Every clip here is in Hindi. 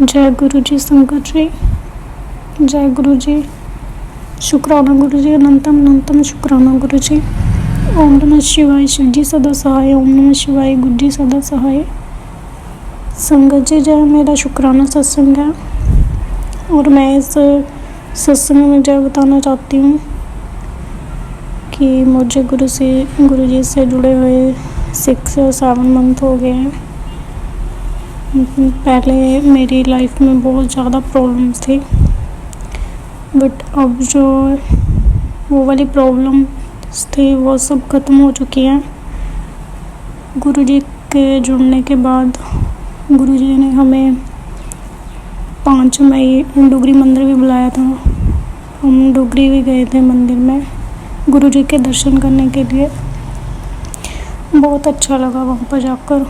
जय गुरु जी संगत जी। जय गुरु जी। शुक्राना गुरु जी, अनंतम अनंतम शुक्राना गुरु जी। ओम नमः शिवाय। शिव जी सदा सहाय। ओम नमः शिवाय। गुरु जी सदा सहाय। संगत जी, जय मेरा शुक्राना सत्संग है और मैं इस सत्संग में जय बताना चाहती हूँ कि मुझे गुरु जी से जुड़े हुए 6-7 मंथ हो गए हैं। पहले मेरी लाइफ में बहुत ज़्यादा प्रॉब्लम्स थी, बट अब जो वो वाली प्रॉब्लम्स थी वो सब ख़त्म हो चुकी हैं। गुरु जी के जुड़ने के बाद गुरु जी ने हमें 5 मई डोगरी मंदिर भी बुलाया था। हम डोगरी भी गए थे मंदिर में गुरु जी के दर्शन करने के लिए। बहुत अच्छा लगा वहाँ पर जाकर।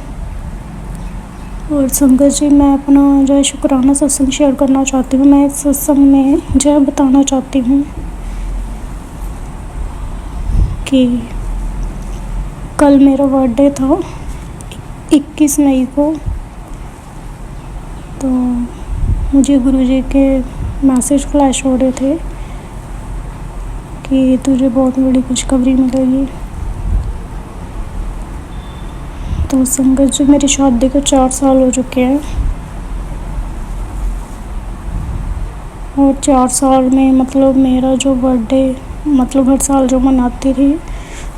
और संगत जी, मैं अपना जो है शुक्राना सत्संग शेयर करना चाहती हूँ। मैं इस सत्संग में जय बताना चाहती हूँ कि कल मेरा बर्थडे था 21 मई को। तो मुझे गुरुजी के मैसेज फ्लैश हो रहे थे कि तुझे बहुत बड़ी खुशखबरी मिलेगी। तो संगत जी, मेरी शादी को 4 साल हो चुके हैं और 4 साल में मतलब मेरा जो बर्थडे मतलब हर साल जो मनाती थी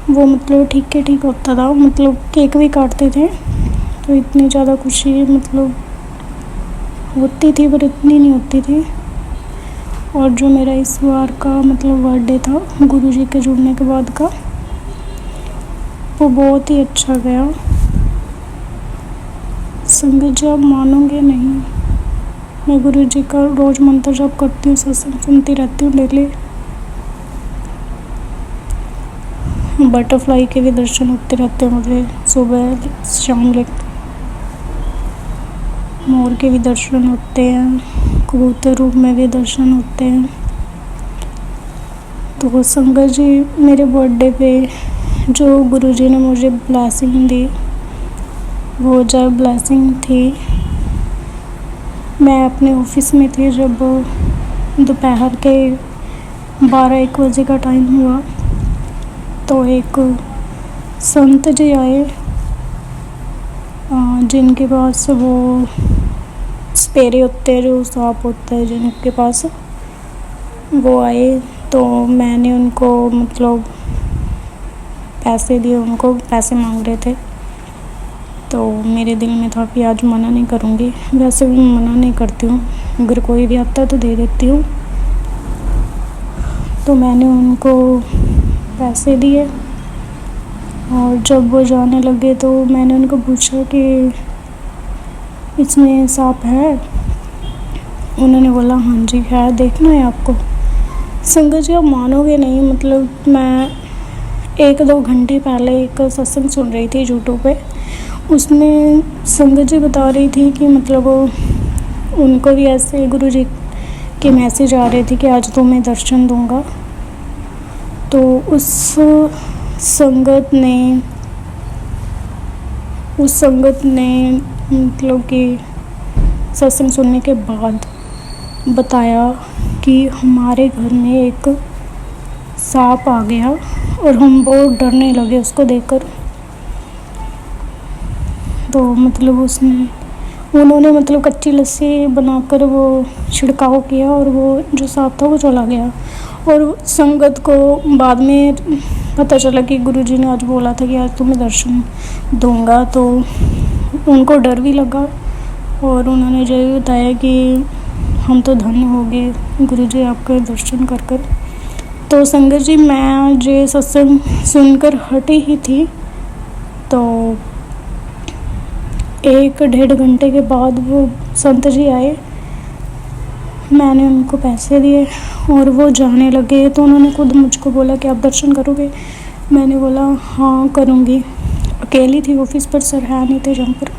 वो मतलब ठीक होता था। मतलब केक भी काटते थे तो इतनी ज़्यादा खुशी मतलब होती थी, पर इतनी नहीं होती थी। और जो मेरा इस बार का मतलब बर्थडे था गुरुजी के जुड़ने के बाद का, वो बहुत ही अच्छा गया। संगत जी, आप मानोगे नहीं, मैं गुरु जी का रोज़ मंत्र जप करती हूँ, सत्संग सुनती रहती हूँ डेली। बटरफ्लाई के भी दर्शन होते रहते हैं मुझे सुबह शाम। मोर के भी दर्शन होते हैं, कबूतर रूप में भी दर्शन होते हैं। तो संगत जी, मेरे बर्थडे पे जो गुरु जी ने मुझे ब्लेसिंग दी वो जब ब्लेसिंग थी, मैं अपने ऑफिस में थी जब दोपहर के 12-1 बजे का टाइम हुआ तो एक संत जी आए जिनके पास वो स्पेरे होते हैं, जो सांप होता है जिनके पास, वो आए। तो मैंने उनको मतलब पैसे दिए, उनको पैसे मांग रहे थे। तो मेरे दिल में था कि आज मना नहीं करूँगी। वैसे भी मैं मना नहीं करती हूँ, अगर कोई भी आता है तो दे देती हूँ। तो मैंने उनको पैसे दिए और जब वो जाने लगे तो मैंने उनको पूछा कि इसमें सांप है। उन्होंने बोला हाँ जी है, देखना है आपको। संगत जी, आप मानोगे नहीं, मतलब मैं 1-2 घंटे पहले एक सत्संग सुन रही थी यूट्यूब पे। उसमें संगत जी बता रही थी कि मतलब उनको भी ऐसे गुरु जी के मैसेज आ रहे थे कि आज तुम्हें दर्शन दूंगा। तो उस संगत ने मतलब कि सत्संग सुनने के बाद बताया कि हमारे घर में एक सांप आ गया और हम बहुत डरने लगे उसको देखकर। तो मतलब उन्होंने मतलब कच्ची लस्सी बनाकर वो छिड़काव किया और वो जो सांप था वो चला गया। और संगत को बाद में पता चला कि गुरुजी ने आज बोला था कि आज तुम्हें दर्शन दूंगा। तो उनको डर भी लगा और उन्होंने जो बताया कि हम तो धन्य हो गए गुरुजी आपके दर्शन कर कर। तो संगत जी, मैं जो सत्संग सुनकर हटी ही थी तो 1-1.5 घंटे के बाद वो संत जी आए। मैंने उनको पैसे दिए और वो जाने लगे। तो उन्होंने खुद मुझको बोला कि आप दर्शन करोगे। मैंने बोला हाँ करूँगी। अकेली थी ऑफिस पर, सर है नहीं थे जहाँ पर,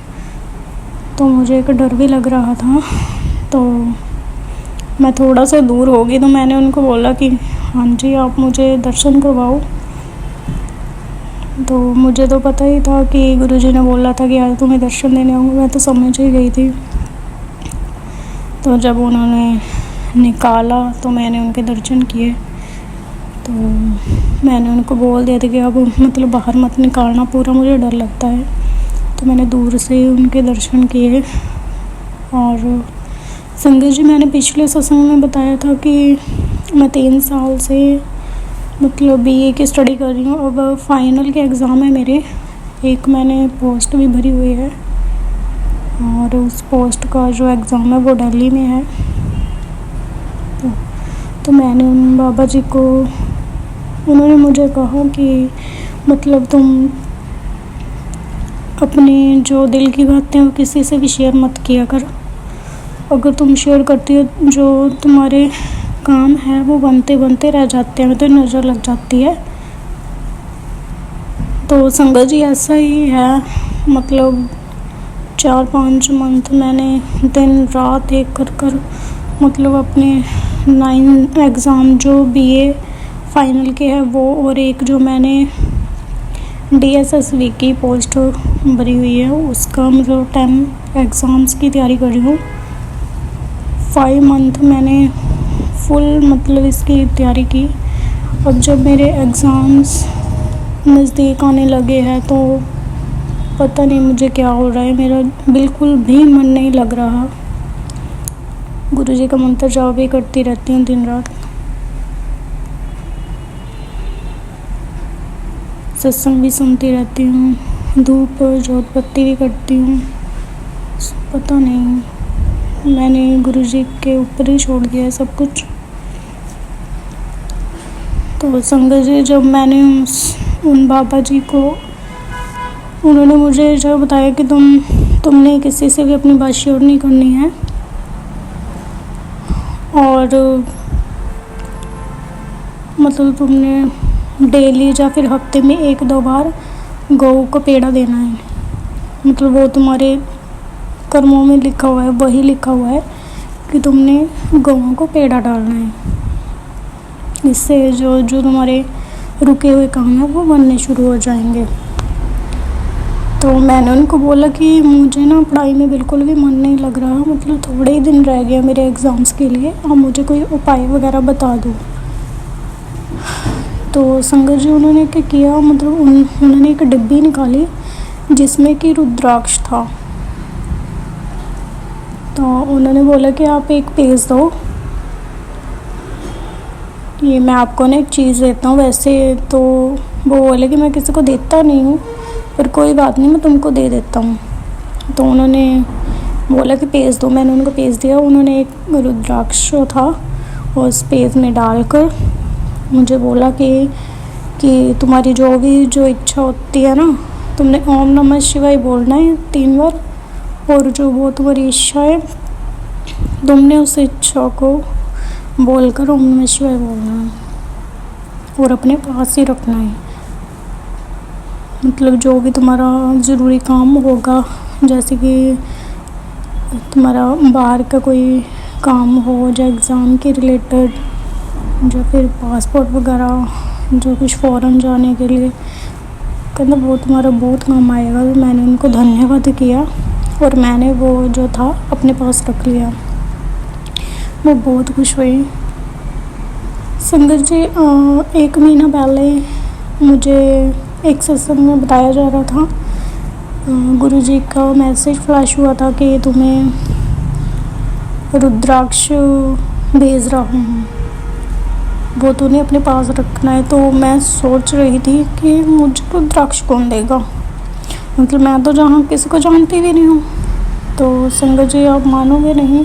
तो मुझे एक डर भी लग रहा था। तो मैं थोड़ा सा दूर हो गई तो मैंने उनको बोला कि हाँ जी आप मुझे दर्शन करवाओ। तो मुझे तो पता ही था कि गुरुजी ने बोला था कि आज तुम्हें दर्शन देने आऊँगा। मैं तो समझ ही गई थी। तो जब उन्होंने निकाला तो मैंने उनके दर्शन किए। तो मैंने उनको बोल दिया था कि अब मतलब बाहर मत निकालना पूरा, मुझे डर लगता है। तो मैंने दूर से उनके दर्शन किए। और संगत जी, मैंने पिछले सत्संग में बताया था कि मैं 3 साल से मतलब बीए की स्टडी कर रही हूँ। अब फाइनल के एग्ज़ाम है मेरे, एक मैंने पोस्ट भी भरी हुई है और उस पोस्ट का जो एग्ज़ाम है वो दिल्ली में है। तो मैंने उन बाबा जी को, उन्होंने मुझे कहा कि मतलब तुम अपनी जो दिल की बातें वो किसी से भी शेयर मत किया कर। अगर तुम शेयर करती हो, जो तुम्हारे काम है वो बनते बनते रह जाते हैं, तो नज़र लग जाती है। तो संगत जी ऐसा ही है, मतलब 4-5 मंथ मैंने दिन रात एक कर मतलब अपने 9 एग्ज़ाम जो बीए फाइनल के हैं वो, और एक जो मैंने DSSV की पोस्ट भरी हुई है उसका मतलब 10 एग्ज़ाम्स की तैयारी कर रही हूँ। 5 मंथ मैंने फुल मतलब इसकी तैयारी की। अब जब मेरे एग्ज़ाम्स नज़दीक आने लगे हैं तो पता नहीं मुझे क्या हो रहा है, मेरा बिल्कुल भी मन नहीं लग रहा। गुरुजी का मंत्र जाप भी करती रहती हूँ दिन रात, सत्संग भी सुनती रहती हूँ, धूप जोत बत्ती भी करती हूँ। पता नहीं, मैंने गुरुजी के ऊपर ही छोड़ दिया है सब कुछ। तो संगत जी, जब मैंने उन बाबा जी को, उन्होंने मुझे जो बताया कि तुमने किसी से भी अपनी बात शेयर नहीं करनी है, और मतलब तुमने डेली या फिर हफ्ते में 1-2 बार गऊ को पेड़ा देना है। मतलब वो तुम्हारे कर्मों में लिखा हुआ है, वही लिखा हुआ है कि तुमने गऊओं को पेड़ा डालना है। इससे जो तुम्हारे रुके हुए काम है वो बनने शुरू हो जाएंगे। तो मैंने उनको बोला कि मुझे ना पढ़ाई में बिल्कुल भी मन नहीं लग रहा, मतलब थोड़े ही दिन रह गए मेरे एग्ज़ाम्स के लिए, आप मुझे कोई उपाय वगैरह बता दो। तो संगत जी, उन्होंने क्या किया, मतलब उन्होंने एक डिब्बी निकाली जिसमें कि रुद्राक्ष था। तो उन्होंने बोला कि आप एक पेज दो, ये मैं आपको ना एक चीज़ देता हूँ। वैसे तो वो बोले कि मैं किसी को देता नहीं हूँ, पर कोई बात नहीं, मैं तुमको दे देता हूँ। तो उन्होंने बोला कि पेज दो, मैंने उनको पेज दिया। उन्होंने एक रुद्राक्ष था उस पेज में डालकर मुझे बोला कि तुम्हारी जो इच्छा होती है ना, तुमने ओम नमः शिवाय बोलना है 3 बार, और जो वो तुम्हारी इच्छा है तुमने उस इच्छा को बोलकर ओम नमः शिवाय बोलना है और अपने पास ही रखना है। मतलब जो भी तुम्हारा ज़रूरी काम होगा, जैसे कि तुम्हारा बाहर का कोई काम हो, या एग्ज़ाम के रिलेटेड, या फिर पासपोर्ट वगैरह, जो कुछ फ़ॉरेन जाने के लिए, मतलब वो तुम्हारा बहुत काम आएगा। तो मैंने उनको धन्यवाद किया और मैंने वो जो था अपने पास रख लिया। मैं बहुत खुश हुई। संगत जी, 1 महीना पहले मुझे एक सत्संग में बताया जा रहा था, गुरुजी का मैसेज फ्लैश हुआ था कि तुम्हें रुद्राक्ष भेज रहा हूँ, वो तूने अपने पास रखना है। तो मैं सोच रही थी कि मुझे रुद्राक्ष कौन देगा, मतलब मैं तो जहाँ किसी को जानती भी नहीं हूँ। तो संगत जी, आप मानोगे नहीं,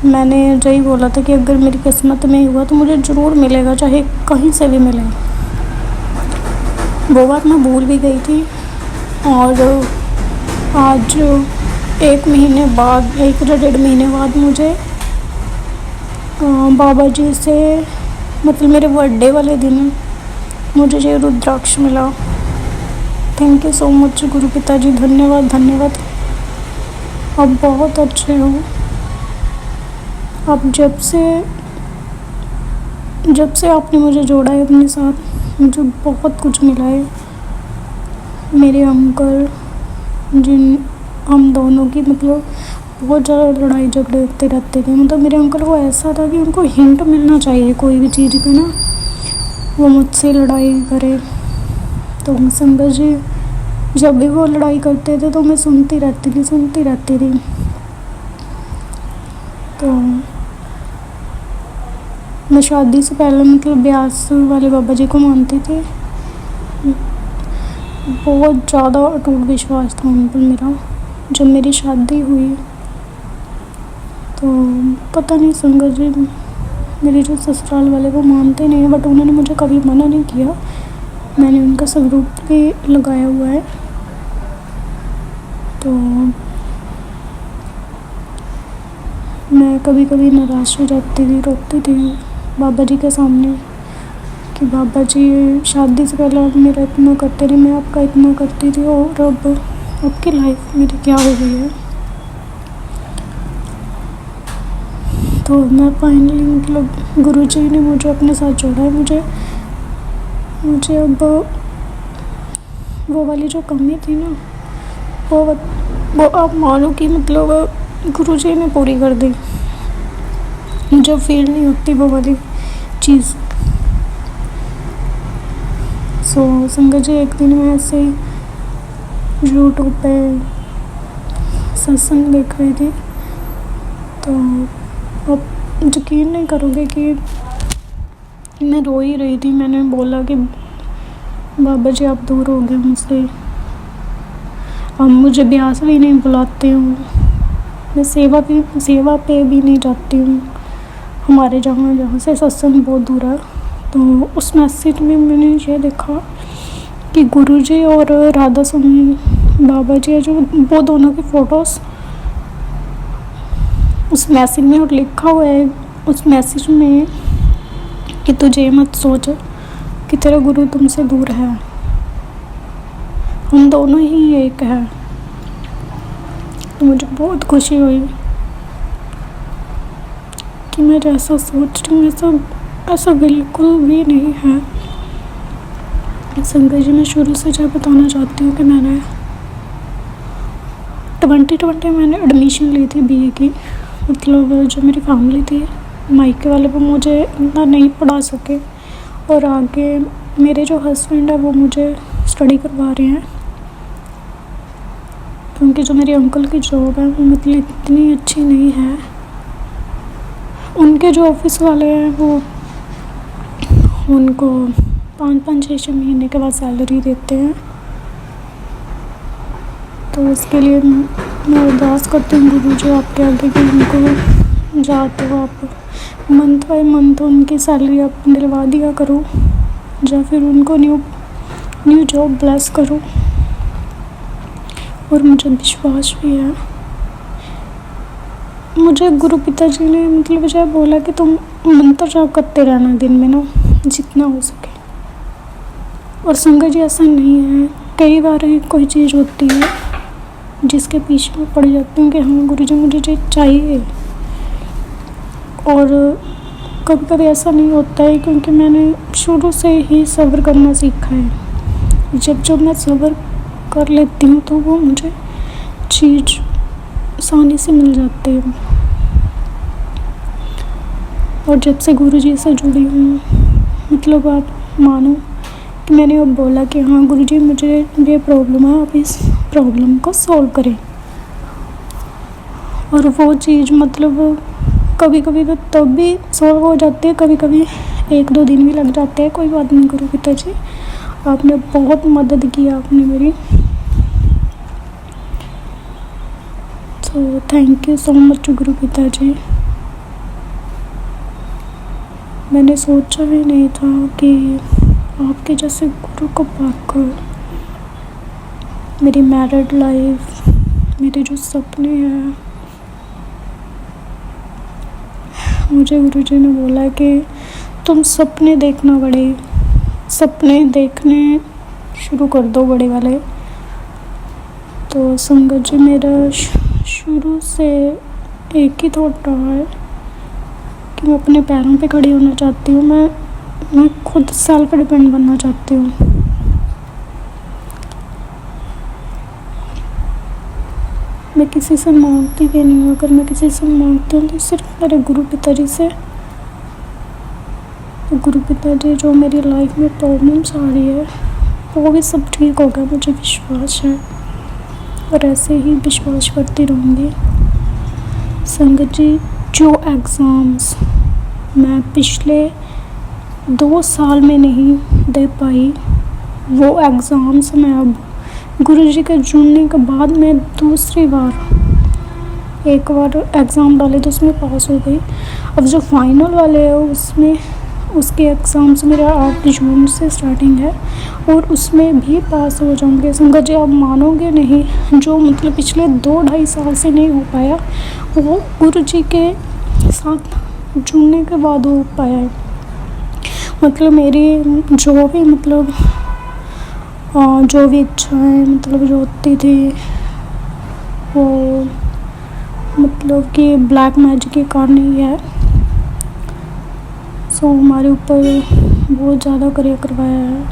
मैंने यही बोला था कि अगर मेरी किस्मत में हुआ तो मुझे ज़रूर मिलेगा, चाहे कहीं से भी मिले। वो बात मैं भूल भी गई थी। और आज 1 महीने बाद, 1-1.5 महीने बाद मुझे बाबा जी से, मतलब मेरे बर्थडे वाले दिन मुझे ये रुद्राक्ष मिला। थैंक यू सो मच गुरु पिताजी, धन्यवाद। आप बहुत अच्छे हो। अब जब से आपने मुझे जोड़ा है अपने साथ, मुझे बहुत कुछ मिला है। मेरे अंकल, जिन हम दोनों की मतलब बहुत ज़्यादा लड़ाई झगड़े होते रहते थे। मतलब मेरे अंकल को ऐसा था कि उनको हिंट मिलना चाहिए कोई भी चीज़ पे ना, वो मुझसे लड़ाई करे। तो संगत जी जब भी वो लड़ाई करते थे तो मैं सुनती रहती थी। तो मैं शादी से पहले मतलब ब्यास वाले बाबा जी को मानती थी। बहुत ज़्यादा अटूट विश्वास था उन पर मेरा। जब मेरी शादी हुई तो पता नहीं संगत जी मेरे जो ससुराल वाले वो मानते नहीं हैं, बट उन्होंने मुझे कभी मना नहीं किया। मैंने उनका स्वरूप भी लगाया हुआ है। तो मैं कभी कभी नाराज़ हो जाती थी, रोती थी बाबा जी के सामने कि बाबा जी शादी से पहले आप मेरा इतना करते थे, मैं आपका इतना करती थी, और अब आपकी लाइफ मेरी क्या हो गई है। तो मैं फाइनली मतलब गुरु जी ने मुझे अपने साथ जोड़ा है। मुझे अब वो वाली जो कमी थी ना, वो आप मानो कि मतलब गुरु जी ने पूरी कर दी। मुझे फील नहीं होती वो वाली चीज़। संगत जी एक दिन मैं ऐसे ही यूट्यूब पे सत्संग देख रही थी, तो आप यकीन नहीं करोगे कि मैं रो ही रही थी। मैंने बोला कि बाबा जी आप दूर हो गए मुझसे, अब मुझे ब्यास भी नहीं बुलाते हूँ, मैं सेवा पे भी नहीं जाती हूँ। हमारे जहाँ से सत्संग बहुत दूर है। तो उस मैसेज में मैंने ये देखा कि गुरुजी और राधा स्वामी बाबा जी है जो, वो दोनों की फ़ोटोज़ उस मैसेज में और लिखा हुआ है उस मैसेज में कि तुझे मत सोच कि तेरा गुरु तुमसे दूर है, हम दोनों ही एक है। तो मुझे बहुत खुशी हुई कि मैं जैसा सोच रही हूँ ऐसा बिल्कुल भी नहीं है। संगत जी मैं शुरू से जो बताना चाहती हूँ कि मैंने 2020 मैंने एडमिशन ली थी बीए की। मतलब जो मेरी फैमिली थी मायके वाले वो मुझे इतना नहीं पढ़ा सके, और आगे मेरे जो हस्बैंड है वो मुझे स्टडी करवा रहे हैं, क्योंकि जो मेरे अंकल की जॉब है वो मतलब इतनी अच्छी नहीं है। उनके जो ऑफिस वाले हैं वो उनको 5-6 महीने के बाद सैलरी देते हैं। तो इसके लिए मैं अरदास करती हूँ गुरु जी आपके आगे कि उनको जाते हो आप मंथ बाय मंथ उनकी सैलरी आप दिलवा दिया करो, या फिर उनको न्यू जॉब ब्लेस करो। और मुझे विश्वास भी है, मुझे गुरु पिताजी ने मतलब मुझे बोला कि तुम मंत्र जाप करते रहना दिन में ना जितना हो सके। और संगत जी ऐसा नहीं है, कई बार कोई चीज़ होती है जिसके पीछे में पड़ जाती हूँ कि हाँ गुरु जी मुझे ये चाहिए, और कभी कभी ऐसा नहीं होता है, क्योंकि मैंने शुरू से ही सब्र करना सीखा है। जब मैं सब्र कर लेती हूँ तो वो मुझे चीज़ आसानी से मिल जाती है। और जब से गुरु जी से जुड़ी हूँ मतलब आप मानो कि मैंने अब बोला कि हाँ गुरु जी मुझे ये प्रॉब्लम है, आप इस प्रॉब्लम को सॉल्व करें। और वो चीज़ मतलब कभी कभी तो तब भी सॉल्व हो जाती है, कभी कभी 1-2 दिन भी लग जाते हैं। कोई बात नहीं गुरु पिताजी, आपने बहुत मदद की आपने मेरी, तो थैंक यू सो मच गुरु पिताजी। मैंने सोचा भी नहीं था कि आपके जैसे गुरु को पाकर मेरी मैरिड लाइफ, मेरे जो सपने हैं, मुझे गुरुजी ने बोला कि तुम सपने देखने शुरू कर दो बड़े वाले। तो संगत जी मेरा शुरू से एक ही थॉट रहा है कि मैं अपने पैरों पे खड़ी होना चाहती हूँ, मैं खुद सेल्फ डिपेंड बनना चाहती हूँ। मैं किसी से मांगती भी नहीं हूँ। अगर मैं किसी से मांगती हूँ तो सिर्फ मेरे गुरु पिताजी से। गुरु पिताजी जो मेरी लाइफ में प्रॉब्लम्स आ रही है वो भी सब ठीक होगा, मुझे विश्वास है, और ऐसे ही विश्वास करती रहूँगी। संगत जी, जो एग्ज़ाम्स मैं पिछले 2 साल में नहीं दे पाई, वो एग्ज़ाम्स मैं अब गुरुजी के जुड़ने के बाद मैं दूसरी बार एक बार एग्ज़ाम डाले तो उसमें पास हो गई। अब जो फाइनल वाले है उसमें उसके एग्ज़ाम्स मेरा 8 जून से स्टार्टिंग है और उसमें भी पास हो जाऊँगी। संगत जी, आप मानोगे नहीं, जो मतलब पिछले 2-2.5 साल से नहीं हो पाया वो गुरुजी के साथ जुड़ने के बाद हो पाया है। मतलब मेरी जो भी जो भी इच्छाएं मतलब जो होती थी वो मतलब कि ब्लैक मैजिक के कारण ही है। सो हमारे ऊपर बहुत ज़्यादा क्रिया करवाया है,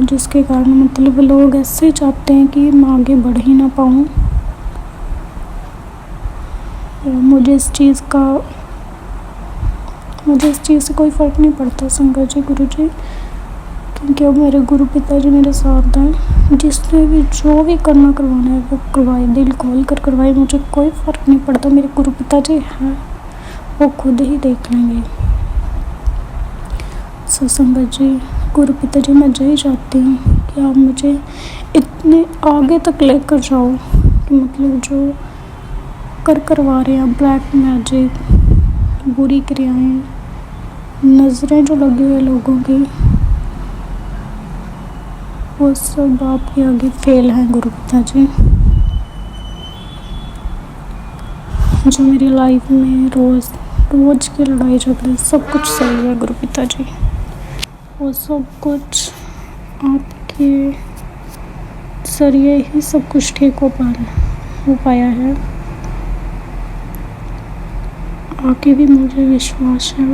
जिसके कारण मतलब लोग ऐसे चाहते हैं कि मैं आगे बढ़ ही ना पाऊँ। मुझे इस चीज़ से कोई फ़र्क नहीं पड़ता संगत जी, गुरु जी, क्योंकि अब मेरे गुरु पिताजी मेरे साथ हैं। जिसने भी जो भी करना करवाना है वो करवाए, दिल खोल कर करवाए, मुझे कोई फ़र्क नहीं पड़ता। मेरे गुरु पिताजी हैं, वो खुद ही देख लेंगे। सो संगत जी, गुरु पिताजी, मैं यही चाहती हूँ कि आप मुझे इतने आगे तक लेकर जाओ कि मतलब जो करवा रहे हैं ब्लैक मैजिक, बुरी क्रियाएं, नज़रें जो लगी हुई है लोगों की, वो सब आपके आगे फेल हैं गुरु पिताजी। जो मेरी लाइफ में रोज़ की लड़ाई झगड़े सब कुछ सही है गुरु पिताजी, वो सब कुछ आपके जरिए ही सब कुछ ठीक हो पाया है। आगे भी मुझे विश्वास है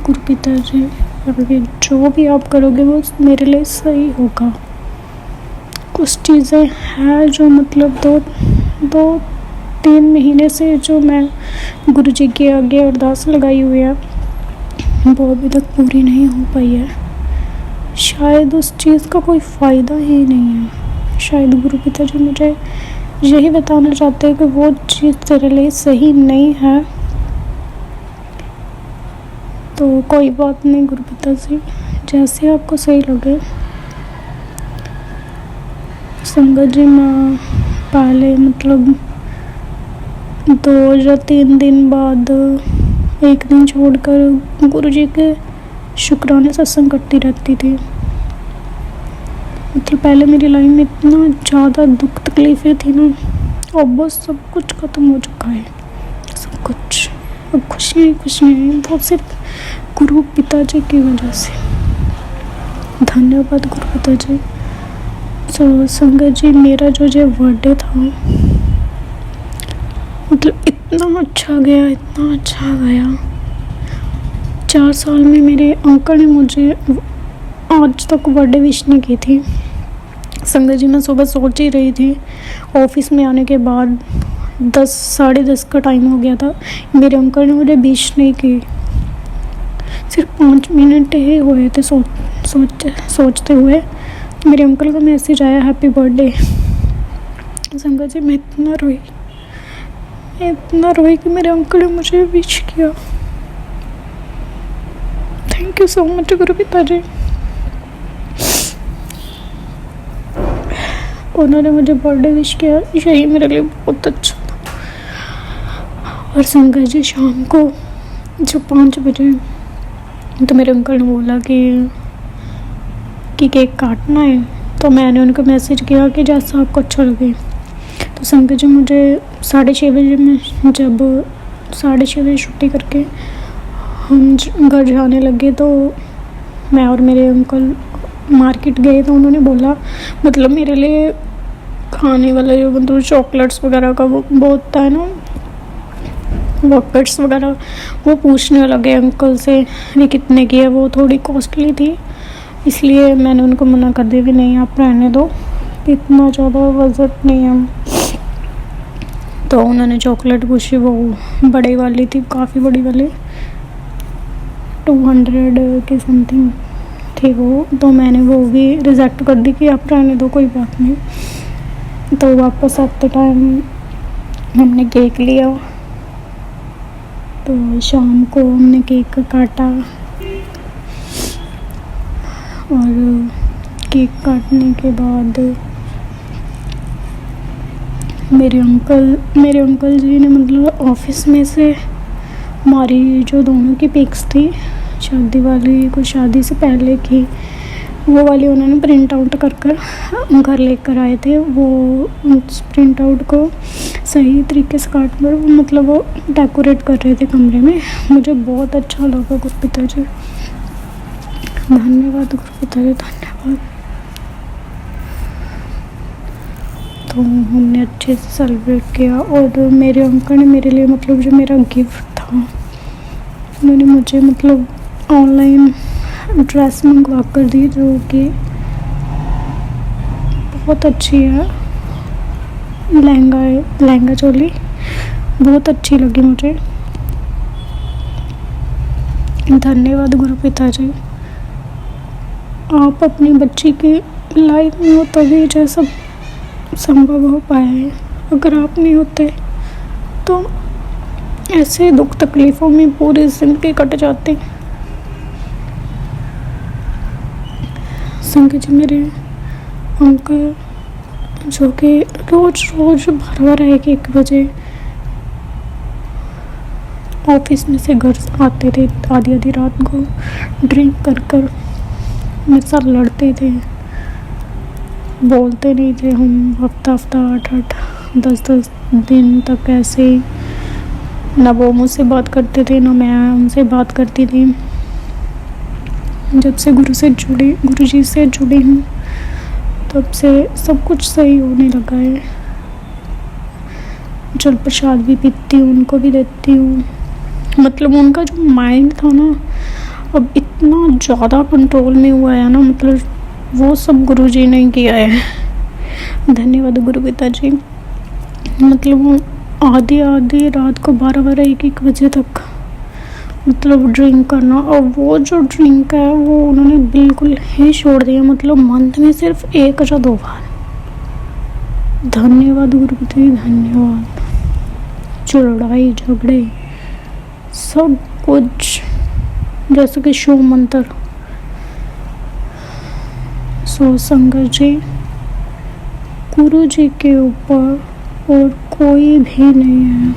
गुरु पिताजी, आगे जो भी आप करोगे वो मेरे लिए सही होगा। कुछ चीज़ें हैं जो मतलब 2-3 महीने से जो मैं गुरुजी के आगे अरदास लगाई हुई है वो अभी तक पूरी नहीं हो पाई है। शायद उस चीज़ का कोई फ़ायदा ही नहीं है। शायद गुरु पिताजी मुझे यही बताना चाहते हैं कि वो चीज़ तेरे लिए सही नहीं है। तो कोई बात नहीं गुरु पिताजी, जैसे आपको सही लगे। संगत जी, मैं पहले मतलब 2 या 3 दिन बाद एक दिन छोड़कर गुरुजी के शुक्राने सत्संग करती रहती थी। मतलब पहले मेरी लाइफ में इतना ज़्यादा दुख तकलीफ़ें थी ना, अब बस सब कुछ ख़त्म हो चुका है, सब कुछ। अब खुशियाँ हैं, वो सिर्फ गुरु पिताजी की वजह से। धन्यवाद गुरु पिताजी। तो संगत जी, मेरा जो बर्थडे था मतलब इतना अच्छा गया। 4 साल में मेरे अंकल ने मुझे आज तक बर्थडे विश नहीं की थी। संगत जी, मैं सुबह सोच ही रही थी, ऑफिस में आने के बाद 10 साढ़े 10 का टाइम हो गया था, मेरे अंकल ने मुझे विश नहीं की। सिर्फ 5 मिनट ही हुए थे सोचते हुए मेरे अंकल का मैसेज आया, हैप्पी बर्थडे। संगत जी, मैं इतना रोई कि मेरे अंकल ने मुझे विश किया। थैंक यू सो मच गुरु पिताजी। उन्होंने मुझे बर्थडे विश किया, यही मेरे लिए बहुत अच्छा था। और संगत जी, शाम को जो 5 बजे तो मेरे अंकल ने बोला कि केक काटना है, तो मैंने उनको मैसेज किया कि जैसा आपको अच्छा लगे। तो संगत जी, मुझे 6:30 बजे में जब 6:30 बजे छुट्टी करके हम घर जाने लगे तो मैं और मेरे अंकल मार्केट गए। तो उन्होंने बोला मतलब मेरे लिए खाने वाला जो मतलब चॉकलेट्स वगैरह का वो बहुत है ना, वॉकेट्स वगैरह, वो पूछने लगे अंकल से ये कितने की है। वो थोड़ी कॉस्टली थी, इसलिए मैंने उनको मना कर दिया कि नहीं आप रहने दो, कि इतना ज़्यादा बजट नहीं है। तो उन्होंने चॉकलेट पूछी, वो बड़ी वाली थी, काफ़ी बड़ी वाली, 200 के समथिंग थी वो। तो मैंने वो भी रिजेक्ट कर दी कि आप रहने दो, कोई बात नहीं। तो वापस आते टाइम हमने केक लिया। तो शाम को हमने केक काटा और केक काटने के बाद मेरे अंकल जी ने मतलब ऑफिस में से हमारी जो दोनों की पिक्स थी शादी वाली, कुछ शादी से पहले की, वो वाली उन्होंने प्रिंट आउट कर घर लेकर आए थे। वो उस प्रिंट आउट को सही तरीके से काट कर मतलब वो डेकोरेट कर रहे थे कमरे में। मुझे बहुत अच्छा लगा गुरप्रीता जी, धन्यवाद गुरप्रीता जी, धन्यवाद। तो हमने अच्छे से सेलिब्रेट किया और मेरे अंकल ने मेरे लिए मतलब जो मेरा गिफ्ट था, उन्होंने मुझे मतलब ऑनलाइन ड्रेस मंगवा कर दी जो कि बहुत अच्छी है। लहंगा चोली बहुत अच्छी लगी मुझे। धन्यवाद गुरप्रीता जी। आप अपनी बच्ची की लाइफ में हो तभी जैसा संभव हो पाया है। अगर आप नहीं होते तो ऐसे दुख तकलीफ़ों में पूरी ज़िंदगी कट जाती। संग जी मेरे अंकल जो कि रोज़ भर 1 बजे ऑफिस में से घर आते थे, आधी रात को ड्रिंक कर मेरे साथ लड़ते थे, बोलते नहीं थे। हम हफ्ता 8 10 दिन तक ऐसे ही, ना वो मुझसे बात करते थे ना मैं उनसे बात करती थी। जब से गुरु जी से जुड़ी हूँ तब से सब कुछ सही होने लगा है। जल प्रसाद भी पीती हूँ, उनको भी देती हूँ। मतलब उनका जो माइंड था ना अब इतना ज़्यादा कंट्रोल में हुआ है ना, मतलब वो सब गुरु जी ने किया है। धन्यवाद गुरप्रीता जी। मतलब वो आधी रात को 12 1 बजे तक मतलब ड्रिंक करना, और वो जो ड्रिंक है वो उन्होंने बिल्कुल ही छोड़ दिया, मतलब मंथ में सिर्फ 1 या 2 बार। धन्यवाद गुरप्रीता जी, धन्यवाद। जो लड़ाई झगड़े सब कुछ जैसे कि शिव मंत्र, सो संगत जी गुरु जी के ऊपर और कोई भी नहीं है।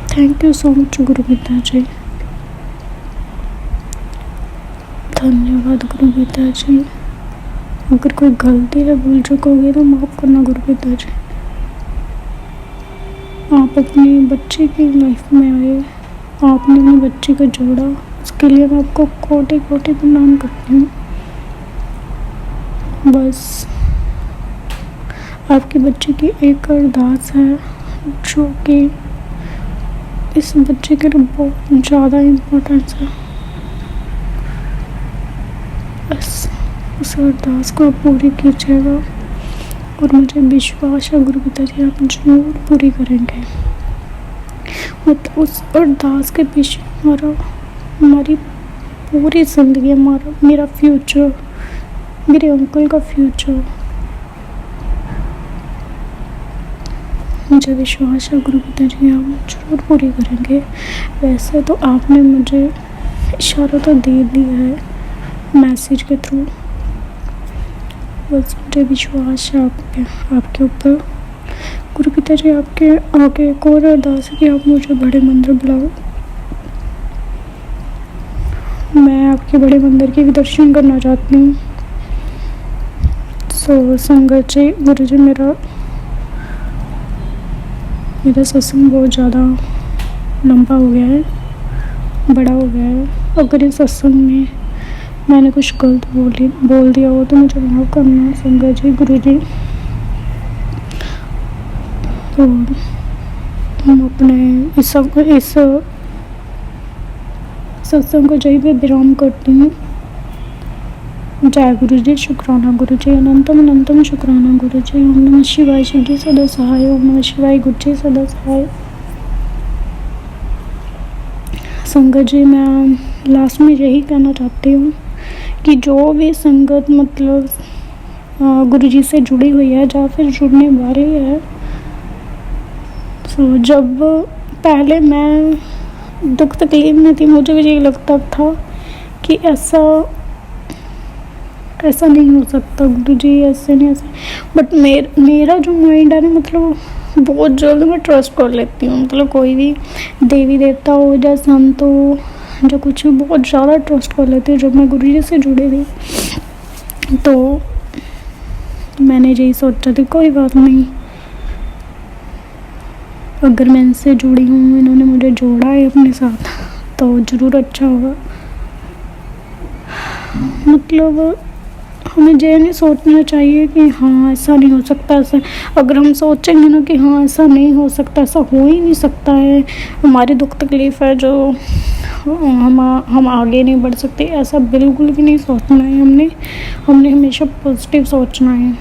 थैंक यू सो मच गुरप्रीता जी, धन्यवाद गुरप्रीता जी। अगर कोई गलती है भूल चुकोगे तो माफ़ करना गुरप्रीता जी। आप अपनी बच्ची की लाइफ में आए, आपने अपनी बच्ची को जोड़ा, उसके लिए मैं आपको कोटि प्रणाम करती हूँ। बस आपकी बच्ची की एक अरदास है जो कि इस बच्चे के लिए बहुत ज़्यादा इम्पोर्टेंस है। बस उस अरदास को आप पूरी कीजिएगा और मुझे विश्वास है गुरप्रीता जी आप जरूर पूरी करेंगे। मतलब उस अरदास के पीछे हमारी पूरी ज़िंदगी, मेरा फ्यूचर, मेरे अंकल का फ्यूचर, मुझे विश्वास है गुरप्रीता जी आप जरूर पूरी करेंगे। वैसे तो आपने मुझे इशारा तो दे दिया है मैसेज के थ्रू, बस मुझे विश्वास है आपके ऊपर। गुरप्रीता जी आपके आगे एक और अरदास है कि आप मुझे बड़े मंदिर बुलाओ। मैं आपके बड़े मंदिर के भी दर्शन करना चाहती हूँ। सो संगत जी गुरु जी मेरा सत्संग बहुत ज़्यादा लंबा हो गया है, बड़ा हो गया है। अगर इस सत्संग में मैंने कुछ गलत बोल दिया हो तो मुझे माफ़ करना संगत जी, गुरु जी। तो हम अपने इस सत्संग को जहीं पे विराम करती हूँ। जय गुरु जी, शुक्राना गुरु जी, अनंतम अनंतम शुक्राना गुरु जी। ओम नमः शिवाय, शिव जी सदा सहाय। ओम नमः शिवाय, गुरु जी सदा सहाय। संगत जी, मैं लास्ट में यही कहना चाहती हूँ कि जो भी संगत मतलब गुरु जी से जुड़ी हुई है या फिर जुड़ने वाली है, तो जब पहले मैं दुख तकलीफ में थी, मुझे भी यही लगता था कि ऐसा नहीं हो सकता गुरु जी, ऐसे नहीं ऐसे। बट मेरा जो माइंड है ना, मतलब बहुत जल्द मैं ट्रस्ट कर लेती हूँ। मतलब कोई भी देवी देवता हो या संत हो या कुछ, बहुत ज़्यादा ट्रस्ट कर लेती हूँ। जब मैं गुरु जी से जुड़ी थी तो मैंने यही सोचा थी, कोई बात नहीं, अगर मैं इनसे जुड़ी हूँ, इन्होंने मुझे जोड़ा है अपने साथ, तो ज़रूर अच्छा होगा। मतलब हमें ये नहीं सोचना चाहिए कि हाँ ऐसा नहीं हो सकता। ऐसा अगर हम सोचेंगे ना कि हाँ ऐसा नहीं हो सकता, ऐसा हो ही नहीं सकता है, हमारी दुख तकलीफ़ है जो हम आगे नहीं बढ़ सकते, ऐसा बिल्कुल भी नहीं सोचना है। हमने हमेशा पॉजिटिव सोचना है।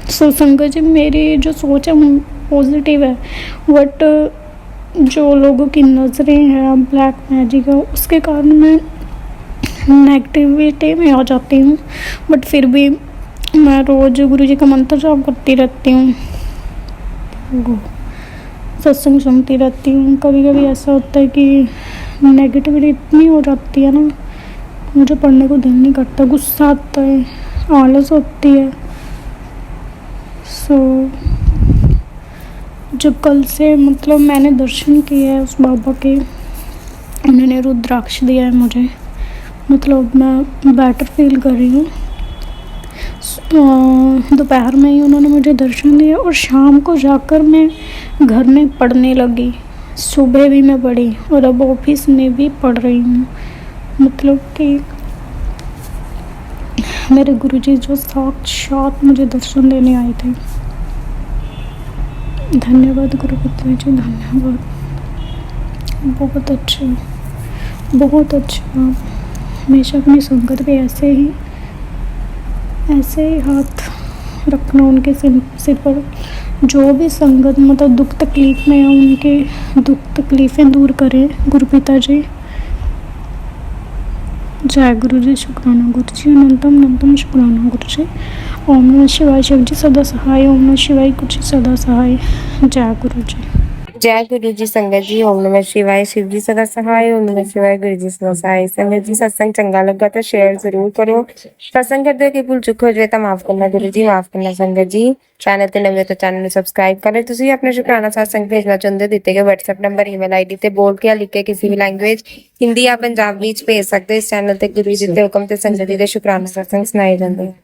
सो संगत जी, मेरी जो सोच है वो पॉजिटिव है, बट जो लोगों की नज़रें हैं ब्लैक मैजिक है, उसके कारण मैं नेगेटिविटी में आ जाती हूँ। बट फिर भी मैं रोज़ गुरु जी का मंत्र जाप करती रहती हूँ, सत्संग सुनती रहती हूँ। कभी कभी ऐसा होता है कि नेगेटिविटी इतनी हो जाती है ना, मुझे पढ़ने को दिल नहीं करता, गुस्सा आता है, आलस होती है। सो जब कल से मतलब मैंने दर्शन किए हैं उस बाबा के, उन्होंने रुद्राक्ष दिया है मुझे, मतलब मैं बेटर फील कर रही हूँ। दोपहर में ही उन्होंने मुझे दर्शन दिया और शाम को जाकर मैं घर में पढ़ने लगी। सुबह भी मैं पढ़ी और अब ऑफिस में भी पढ़ रही हूँ। मतलब कि मेरे गुरुजी जो साक्षात मुझे दर्शन देने आए थे। धन्यवाद गुरुपत्नी जी, धन्यवाद। बहुत अच्छे, बहुत अच्छे। हमेशा अपनी संगत पे ऐसे ही हाथ रखना उनके सिर पर। जो भी संगत मतलब दुख तकलीफ़ में है, उनके दुख तकलीफ़ें दूर करें गुरुपिता जी। जय गुरु जी, शुक्राना गुरु जी, अनंतम अनंतम शुक्राना गुरु जी। ओम नमः शिवाय, शिव जी सदा सहाय। ओम नमः शिवाय, गुरु जी सदा सहाय। जय गुरु जी। जय गुरु जी। संगत जी, ओम नमः शिवाय, शिव जी सदा सहाय। ओम नमः शिवाय, गुरु जी सदा सहाय। संगत जी, सत्संग चंगा लगा तो शेयर जरूर करो। सत्संग करते कि भूल चुक हो जाए तो माफ करना गुरु जी, माफ करना। संगत जी, चैनल ते नवे तो चैनल सबसक्राइब कर ले। तुसी अपने शुक्राना सत्संग भेजना चाहते दिते गए WhatsApp नंबर, ईमेल आईडी ते बोल के लिख के किसी भी लैंग्वेज हिंदी या पंजाबी च भेज सकते हो। इस चैनल ते गुरु जी के हुक्म ते संगत जी दे शुक्राना सत्संग सुनाए जाते हैं।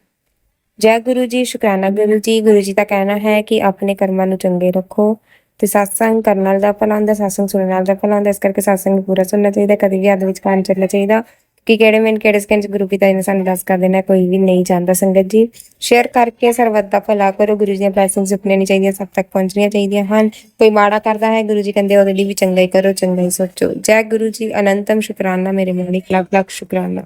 जय गुरु जी, शुक्राना गुरु जी। गुरु जी का कहना है कि अपने कर्मां नूं चंगे रखो ते सत्संग करन नाल दा भला हुंदा, सत्संग सुनन नाल दा भला हुंदा। इस करके सत्संग पूरा सुनना चाहिए, कभी भी अध विचकार नहीं चलना चाहिए कि किहड़े मिनट किहड़े सेकंड गुरु पिता जी ने सानूं दस कर देना, कोई भी नहीं जानता। संगत जी, शेयर करके सरबत दा भला करो। गुरु जी दी ब्लैसिंग सुपने नहीं चाहिए, सब तक पहुंचनियां चाहिए हैं। कोई माड़ा करदा है, गुरु जी कहंदे ओहदे लई भी चंगा ही करो, चंगा ही सोचो। जय गुरु जी, अनंतम शुकराना मेरे मालिक, लख लख शुकराना।